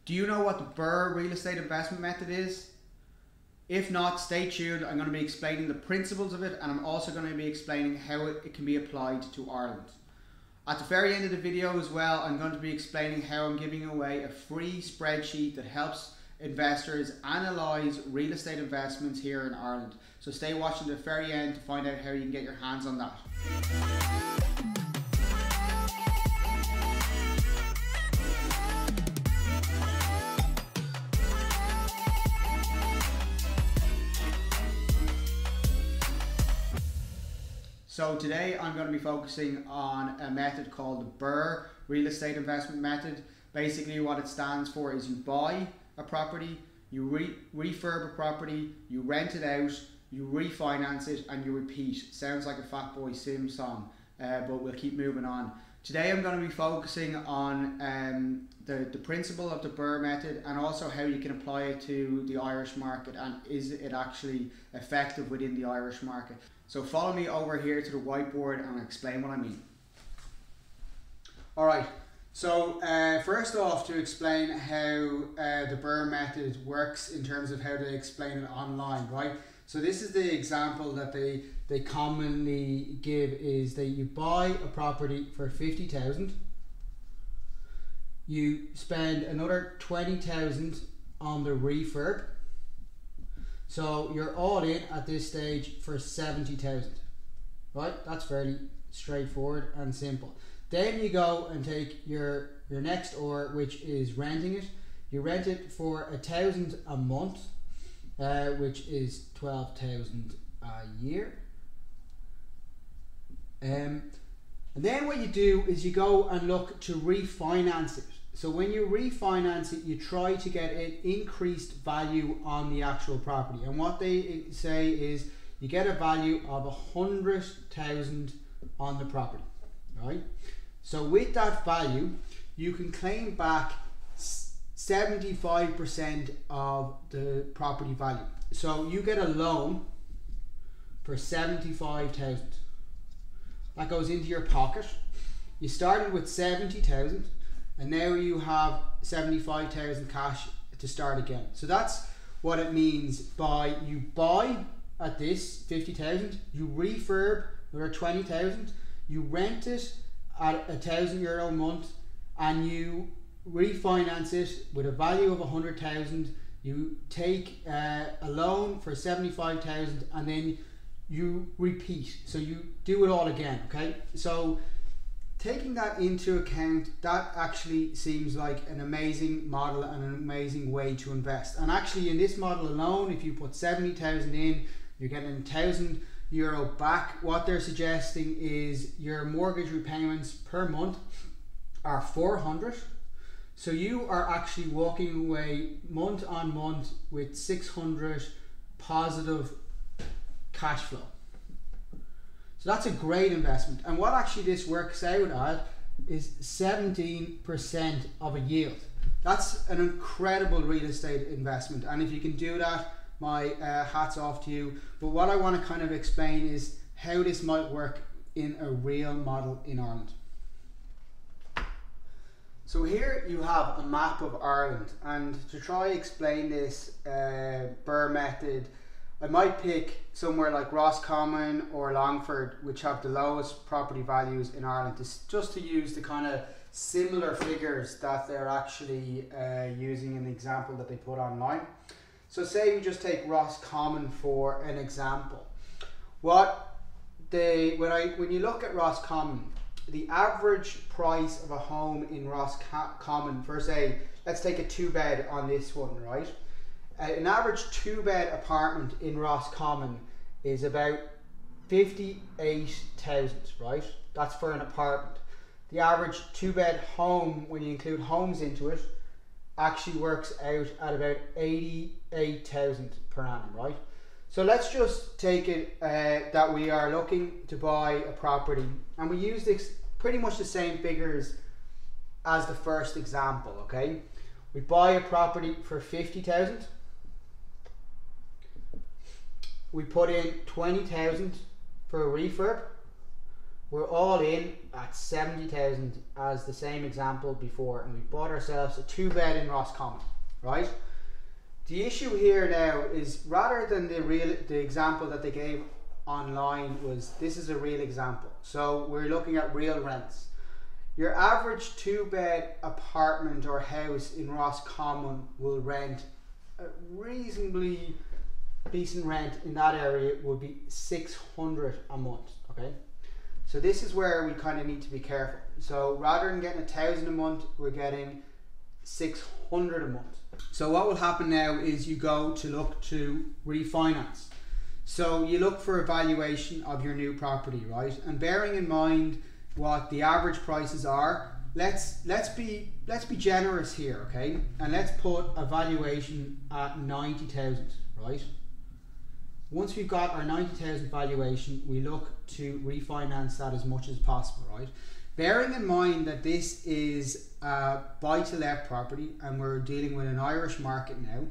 Do you know what the BRRRR real estate investment method is? If not, stay tuned. I'm going to be explaining the principles of it, and I'm also going to be explaining how it can be applied to Ireland. At the very end of the video as well, I'm going to be explaining how I'm giving away a free spreadsheet that helps investors analyse real estate investments here in Ireland. So stay watching to the very end to find out how you can get your hands on that. So today I'm going to be focusing on a method called the BRRRR real estate investment method. Basically what it stands for is you buy a property, you refurb a property, you rent it out, you refinance it, and you repeat. Sounds like a Fatboy Slim song, but we'll keep moving on. Today I'm going to be focusing on the principle of the BRRRR method, and also how you can apply it to the Irish market, and is it actually effective within the Irish market. So follow me over here to the whiteboard and I'll explain what I mean. Alright, so first off, to explain how the BRRRR method works in terms of how to explain it online, right? So this is the example that they commonly give, is that you buy a property for 50,000, you spend another 20,000 on the refurb, so you're all in at this stage for 70,000, right? That's fairly straightforward and simple. Then you go and take your next or, which is renting it. You rent it for 1,000 a month, which is 12,000 a year. And then what you do is you go and look to refinance it. So when you refinance it, you try to get an increased value on the actual property. And what they say is you get a value of 100,000 on the property, right? So with that value, you can claim back 75% of the property value. So you get a loan for 75,000. That goes into your pocket. You started with 70,000. And now you have 75,000 cash to start again. So that's what it means by you buy at this 50,000, you refurb another 20,000, you rent it at €1,000 a month, and you refinance it with a value of 100,000. You take a loan for 75,000, and then you repeat. So you do it all again. Okay, so taking that into account, that actually seems like an amazing model and an amazing way to invest. And actually in this model alone, if you put 70,000 in, you're getting €1,000 back. What they're suggesting is your mortgage repayments per month are 400. So you are actually walking away month on month with 600 positive cash flow. So that's a great investment. And what actually this works out at is 17% of a yield. That's an incredible real estate investment. And if you can do that, my hat's off to you. But what I want to kind of explain is how this might work in a real model in Ireland. So here you have a map of Ireland, and to try explain this BRRRR method, I might pick somewhere like Roscommon or Longford, which have the lowest property values in Ireland, just to use the kind of similar figures that they're actually using in the example that they put online. So say we just take Roscommon for an example. When you look at Roscommon, the average price of a home in Roscommon, for say, let's take a 2-bed on this one, right? An average 2-bed apartment in Roscommon is about 58,000, right? That's for an apartment. The average 2-bed home, when you include homes into it, actually works out at about 88,000 per annum, right? So let's just take it that we are looking to buy a property, and we use this pretty much the same figures as the first example, okay? We buy a property for 50,000. We put in 20,000 for a refurb. we're all in at 70,000 as the same example before, and we bought ourselves a 2-bed in Roscommon, right? The issue here now is, rather than the example that they gave online, was this is a real example. So we're looking at real rents. Your average 2-bed apartment or house in Roscommon will rent a reasonably decent rent in that area would be 600 a month, okay? So this is where we kind of need to be careful. So rather than getting 1,000 a month, we're getting 600 a month. So what will happen now is you go to look to refinance. So you look for a valuation of your new property, right? And bearing in mind what the average prices are, let's be generous here, okay? And let's put a valuation at 90,000, right? Once we've got our 90,000 valuation, we look to refinance that as much as possible, right? Bearing in mind that this is a buy-to-let property and we're dealing with an Irish market now,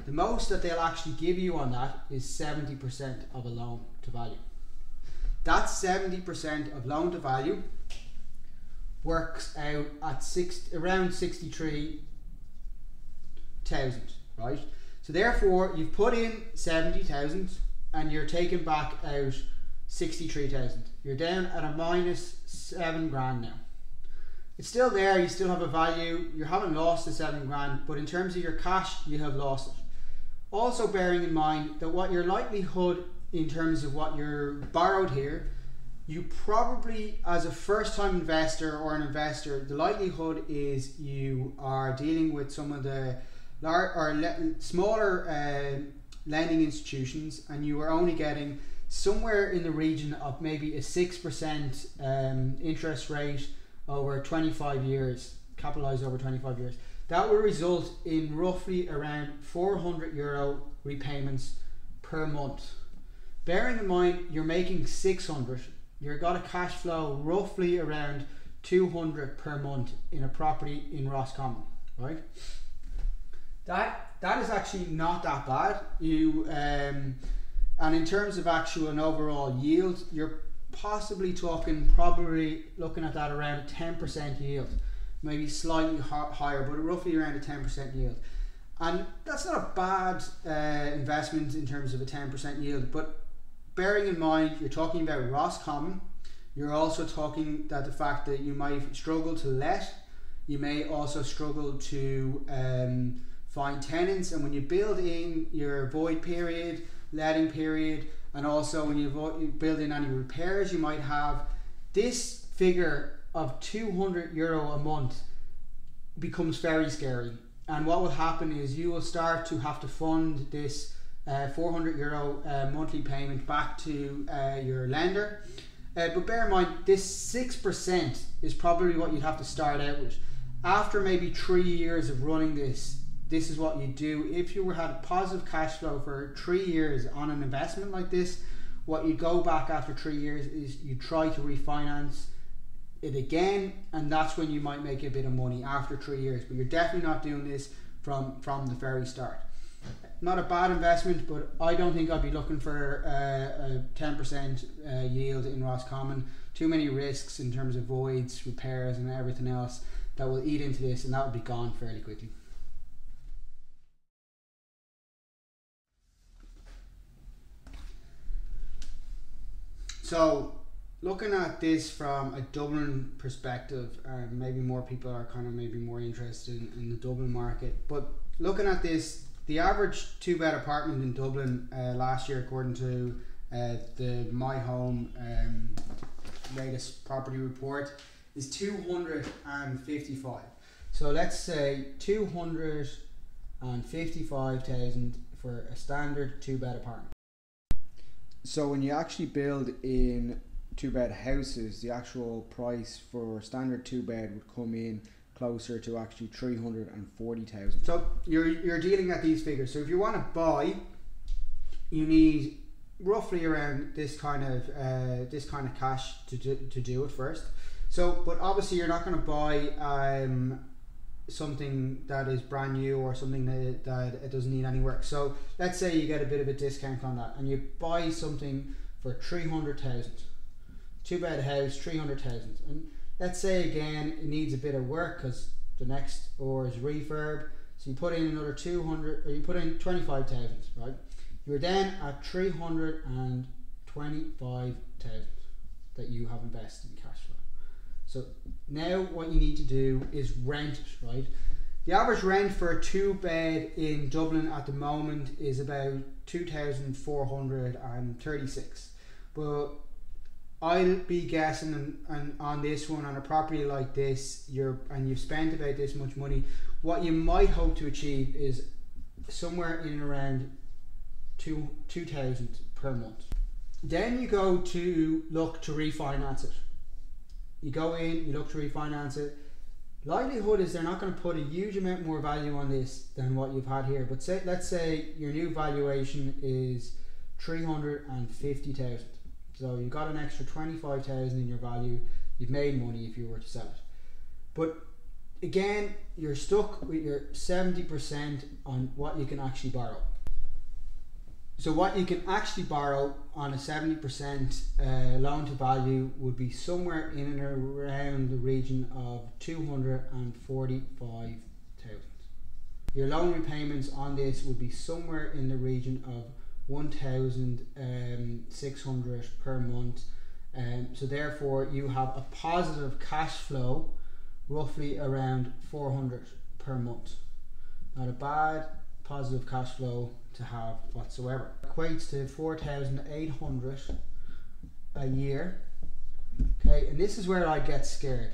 the most that they'll actually give you on that is 70% of a loan to value. That 70% of loan to value works out at around 63,000, right? So therefore, you've put in 70,000 and you're taking back out 63,000. You're down at a minus 7 grand now. It's still there, you still have a value, you haven't lost the 7 grand, but in terms of your cash, you have lost it. Also bearing in mind that what your likelihood in terms of what you're borrowed here, you probably, as a first-time investor or an investor, the likelihood is you are dealing with some of the smaller lending institutions, and you are only getting somewhere in the region of maybe a 6% interest rate over 25 years, capitalized over 25 years. That will result in roughly around €400 repayments per month. Bearing in mind you're making 600, you've got a cash flow roughly around 200 per month in a property in Roscommon, right? That is actually not that bad. And in terms of actual and overall yield, you're possibly probably looking at that around a 10% yield, maybe slightly higher, but roughly around a 10% yield. And that's not a bad investment in terms of a 10% yield, but bearing in mind you're talking about Roscommon, you're also talking that the fact that you might struggle to let, you may also struggle to find tenants, and when you build in your void period, letting period, and also when you build in any repairs you might have, this figure of €200 a month becomes very scary. And what will happen is you will start to have to fund this €400 monthly payment back to your lender. But bear in mind, this 6% is probably what you'd have to start out with. After maybe 3 years of running this is what you do. If you had a positive cash flow for 3 years on an investment like this, what you go back after 3 years is you try to refinance it again, and that's when you might make a bit of money after 3 years. But you're definitely not doing this from the very start. Not a bad investment, but I don't think I'd be looking for a 10% yield in Roscommon. Too many risks in terms of voids, repairs and everything else that will eat into this, and that will be gone fairly quickly. So looking at this from a Dublin perspective, maybe more people are kind of maybe more interested in the Dublin market, but looking at this, the average 2-bed apartment in Dublin last year, according to the My Home latest property report, is 255. So let's say 255,000 for a standard 2-bed apartment. So when you actually build in 2-bed houses, the actual price for standard 2-bed would come in closer to actually 340,000. So you're dealing at these figures. So if you want to buy, you need roughly around this kind of cash to do it first. So, but obviously you're not going to buy something that is brand new or something that it doesn't need any work. So let's say you get a bit of a discount on that and you buy something for 300,000. 2-bed house, 300,000. And let's say again it needs a bit of work because the next or is refurb. So you put in another 200, or you put in 25,000, right? You're then at 325,000 that you have invested in cash flow. So now what you need to do is rent it, right? The average rent for a 2-bed in Dublin at the moment is about 2,436. But I'll be guessing on this one, on a property like this, you've spent about this much money, what you might hope to achieve is somewhere in and around 2,000 per month. Then you go to look to refinance it. You go in, you look to refinance it. Likelihood is they're not going to put a huge amount more value on this than what you've had here. But let's say your new valuation is 350,000. So you got an extra 25,000 in your value. You've made money if you were to sell it. But again, you're stuck with your 70% on what you can actually borrow. So what you can actually borrow on a 70% loan to value would be somewhere in and around the region of 245,000. Your loan repayments on this would be somewhere in the region of 1,600 per month. So therefore you have a positive cash flow roughly around 400 per month. Not a bad positive cash flow to have whatsoever. Equates to 4,800 a year. Okay, and this is where I get scared,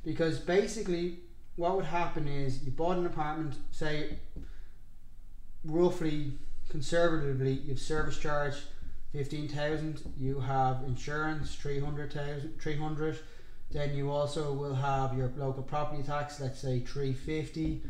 because basically what would happen is you bought an apartment, say roughly conservatively you've service charge 15,000, you have insurance 300, then you also will have your local property tax, let's say 350,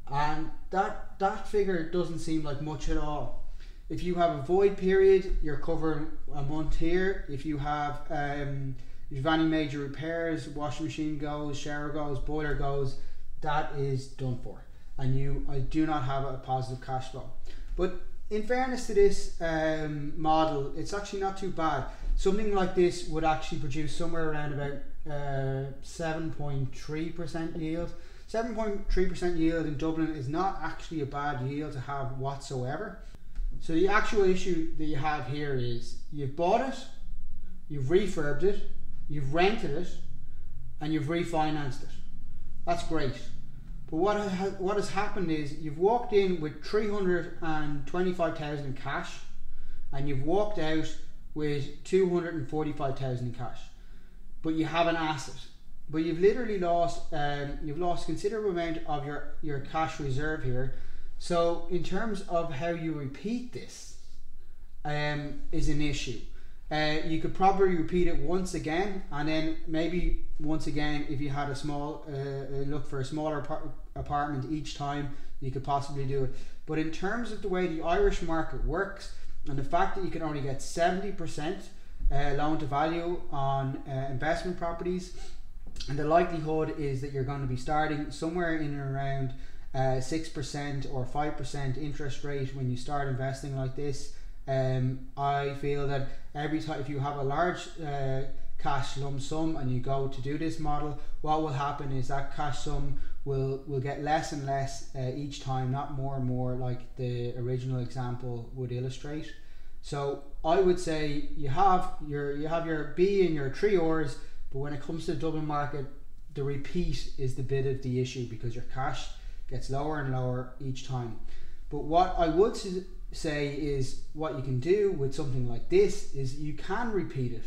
and that figure doesn't seem like much at all. If you have a void period, you're covering a month here. If you have any major repairs, washing machine goes, shower goes, boiler goes, that is done for, and I do not have a positive cash flow. But in fairness to this model, it's actually not too bad. Something like this would actually produce somewhere around about 7.3% yield. 7.3% yield in Dublin is not actually a bad yield to have whatsoever. So the actual issue that you have here is you've bought it, you've refurbed it, you've rented it, and you've refinanced it. That's great. But what has happened is you've walked in with 325,000 in cash, and you've walked out with 245,000 in cash. But you have an asset. But you've literally lost considerable amount of your cash reserve here. So in terms of how you repeat this is an issue. You could probably repeat it once again, and then maybe once again if you had a small look for a smaller apartment each time, you could possibly do it. But in terms of the way the Irish market works and the fact that you can only get 70% loan to value on investment properties, and the likelihood is that you're going to be starting somewhere in and around 6% or 5% interest rate when you start investing like this. I feel that every time if you have a large cash lump sum and you go to do this model, what will happen is that cash sum will get less and less each time, not more and more like the original example would illustrate. So I would say you have your B and your 3 R's, but when it comes to the Dublin market, the repeat is the bit of the issue, because your cash gets lower and lower each time. But what I would say is what you can do with something like this is you can repeat it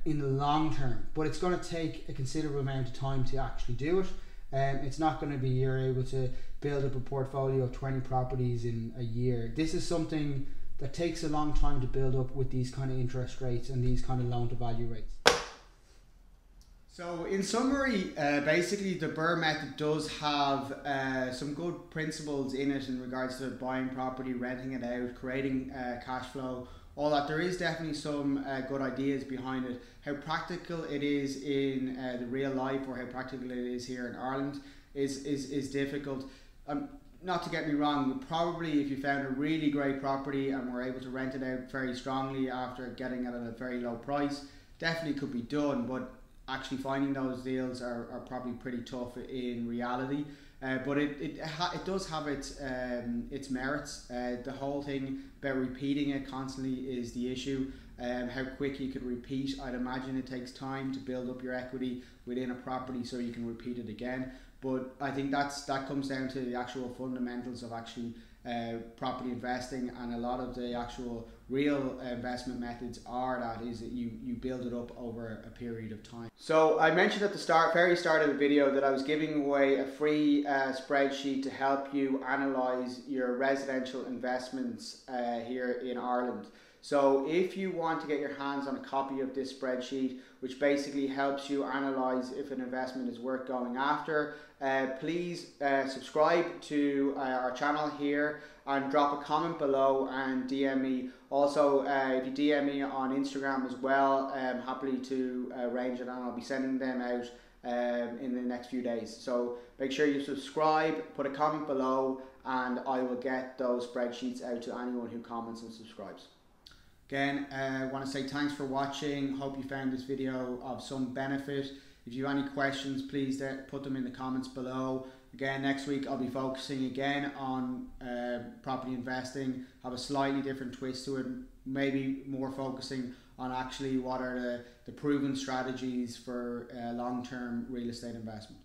in the long term, but it's going to take a considerable amount of time to actually do it. It's not going to be you're able to build up a portfolio of 20 properties in a year. This is something that takes a long time to build up with these kind of interest rates and these kind of loan to value rates. So in summary, basically the BRRRR method does have some good principles in it in regards to buying property, renting it out, creating cash flow, all that. There is definitely some good ideas behind it. How practical it is in the real life, or how practical it is here in Ireland is difficult. Not to get me wrong, probably if you found a really great property and were able to rent it out very strongly after getting it at a very low price, definitely could be done, but actually finding those deals are probably pretty tough in reality. But it does have its merits. The whole thing about repeating it constantly is the issue. How quick you could repeat. I'd imagine it takes time to build up your equity within a property so you can repeat it again. But I think that comes down to the actual fundamentals of actually property investing, and a lot of the actual real investment methods is that you build it up over a period of time. So I mentioned at the very start of the video that I was giving away a free spreadsheet to help you analyze your residential investments here in Ireland. So if you want to get your hands on a copy of this spreadsheet, which basically helps you analyze if an investment is worth going after, please subscribe to our channel here and drop a comment below and DM me. Also, if you DM me on Instagram as well, I'm happy to arrange it, and I'll be sending them out in the next few days. So make sure you subscribe, put a comment below, and I will get those spreadsheets out to anyone who comments and subscribes. Again, I want to say thanks for watching. Hope you found this video of some benefit. If you have any questions, please put them in the comments below. Again, next week I'll be focusing again on property investing, have a slightly different twist to it, maybe more focusing on actually what are the proven strategies for long-term real estate investment.